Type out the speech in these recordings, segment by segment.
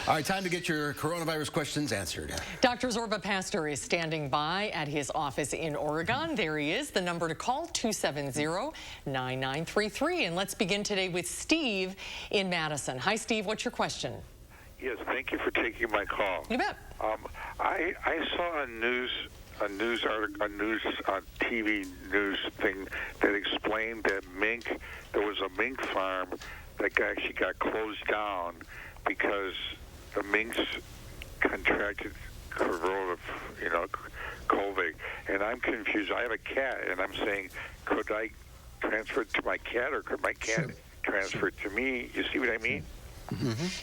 All right, time to get your coronavirus questions answered. Dr. Zorba Paster is standing by at his office in Oregon. There he is. The number to call, 270-9933. And let's begin today with Steve in Madison. Hi, Steve. What's your question? Yes, thank you for taking my call. You bet. I saw a TV news thing that explained that there was a mink farm that actually got closed down because the minks contracted COVID, and I'm confused. I have a cat, and I'm saying, could I transfer it to my cat, or could my cat transfer it to me? You see what I mean?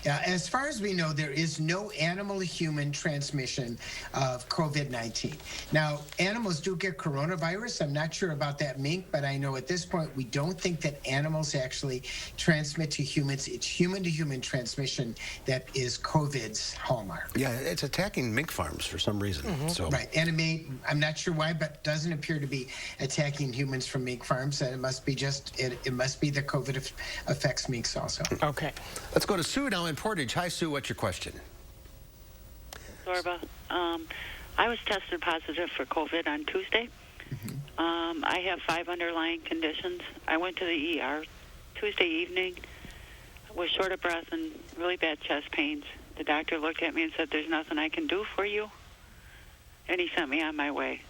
Yeah, as far as we know, there is no animal-to-human transmission of COVID-19. Now, animals do get coronavirus. I'm not sure about that mink, but I know at this point we don't think that animals actually transmit to humans. It's human-to-human transmission that is COVID's hallmark. Yeah, it's attacking mink farms for some reason. So Right, and I'm not sure why, but doesn't appear to be attacking humans from mink farms. And it must be it must be the COVID affects minks also. Okay. Let's go to Sue now in Portage. Hi, Sue. What's your question? Zorba, I was tested positive for COVID on Tuesday. I have 5 underlying conditions. I went to the ER Tuesday evening with short of breath and really bad chest pains. The doctor looked at me and said, "There's nothing I can do for you," and he sent me on my way.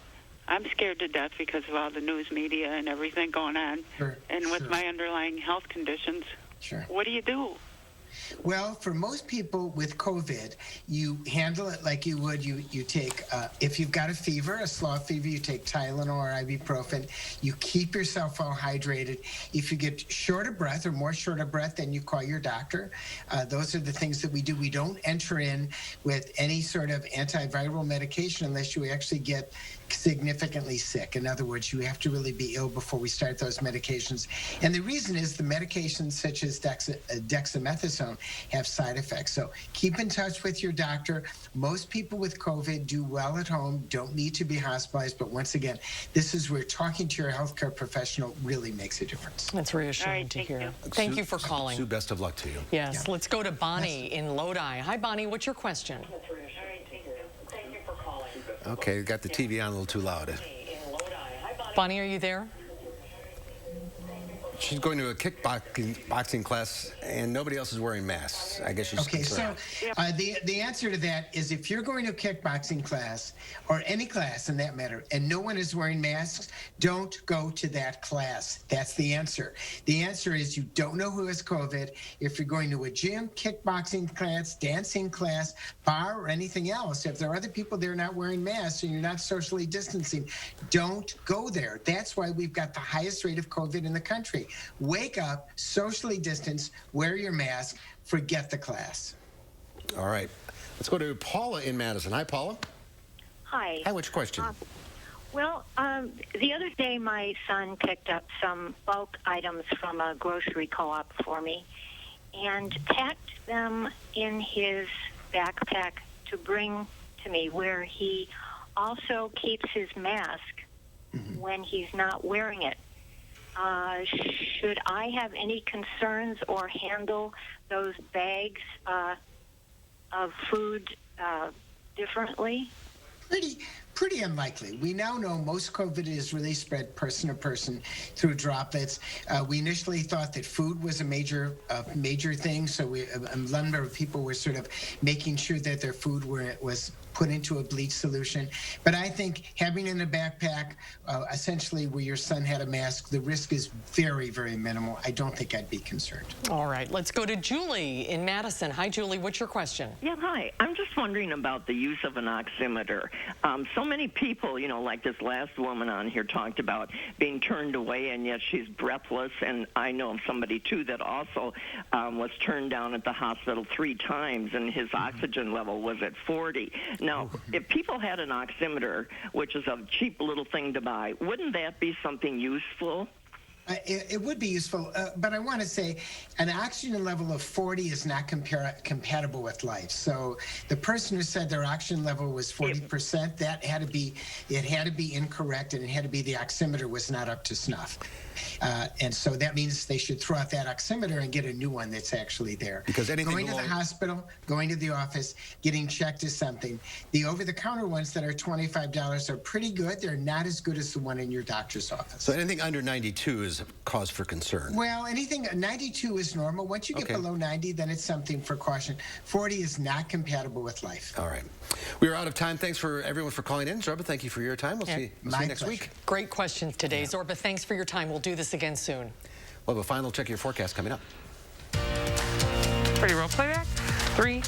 I'm scared to death because of all the news media and everything going on. And with my underlying health conditions, what do you do? Well, for most people with COVID, you handle it like you would. You take, if you've got a fever, a slow fever, you take Tylenol or ibuprofen. You keep yourself well hydrated. If you get short of breath or more short of breath, then you call your doctor. Those are the things that we do. We don't enter in with any sort of antiviral medication unless you actually get significantly sick. In other words, you have to really be ill before we start those medications. And the reason is the medications such as dexamethasone have side effects. So keep in touch with your doctor. Most people with COVID do well at home, don't need to be hospitalized. But once again, this is where talking to your healthcare professional really makes a difference. That's reassuring to hear. Thank you for calling. Sue, best of luck to you. Yes, let's go to Bonnie in Lodi. Hi, Bonnie. What's your question? Okay, got the TV on a little too loud. Bonnie, are you there? She's going to a kickboxing class, and nobody else is wearing masks. I guess she's concerned. So the answer to that is if you're going to a kickboxing class, or any class in that matter, and no one is wearing masks, don't go to that class. That's the answer. The answer is you don't know who has COVID. If you're going to a gym, kickboxing class, dancing class, bar, or anything else, if there are other people there not wearing masks and you're not socially distancing, don't go there. That's why we've got the highest rate of COVID in the country. Wake up, socially distance, wear your mask, forget the class. All right. Let's go to Paula in Madison. Hi, Paula. Hi. Hi, what's your question? The other day my son picked up some bulk items from a grocery co-op for me and packed them in his backpack to bring to me, where he also keeps his mask when he's not wearing it. Should I have any concerns or handle those bags of food differently? Pretty unlikely. We now know most COVID is really spread person to person through droplets. We initially thought that food was a major thing, so a number of people were sort of making sure that their food was put into a bleach solution. But I think having in a backpack, essentially where your son had a mask, the risk is very, very minimal. I don't think I'd be concerned. All right, let's go to Julie in Madison. Hi, Julie. What's your question? Yeah, hi. I'm just wondering about the use of an oximeter. So many people, like this last woman on here talked about being turned away, and yet she's breathless. And I know of somebody, too, that also was turned down at the hospital 3 times, and his oxygen level was at 40. Now, if people had an oximeter, which is a cheap little thing to buy, wouldn't that be something useful? It would be useful, but I want to say an oxygen level of 40 is not compatible with life. So the person who said their oxygen level was 40%, it had to be incorrect, and it had to be the oximeter was not up to snuff. And so that means they should throw out that oximeter and get a new one that's actually there. Because anything going to the hospital, going to the office, getting checked is something. The over-the-counter ones that are $25 are pretty good. They're not as good as the one in your doctor's office. So anything under 92 is a cause for concern. Well, anything 92 is normal. Once you get below 90, then it's something for caution. 40 is not compatible with life. All right. We are out of time. Thanks for everyone for calling in. Zorba, thank you for your time. We'll see you next week. Great questions today. Zorba, thanks for your time. We'll do this again soon. We'll have a final check of your forecast coming up. Ready to roll playback? 3,